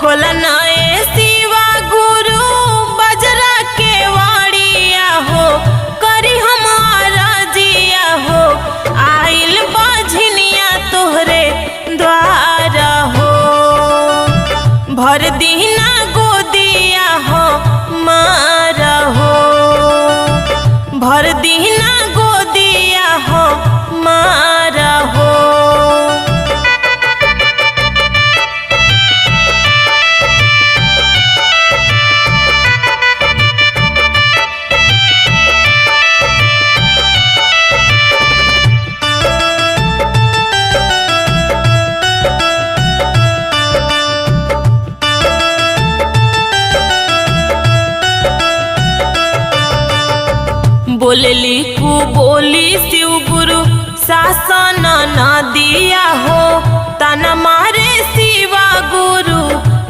खोलन ए शिवा गुरु बजरा के वाड़िया हो, करी हमारा जिया हो, आइल बाझनिया तोहरे द्वारा हो। भर दीना गोदिया हो मारा हो, भर दीना गोदिया हो मारा हो। बोलली कु बोली शिव गुरु शासन न दिया हो, तना मारे शिवा गुरु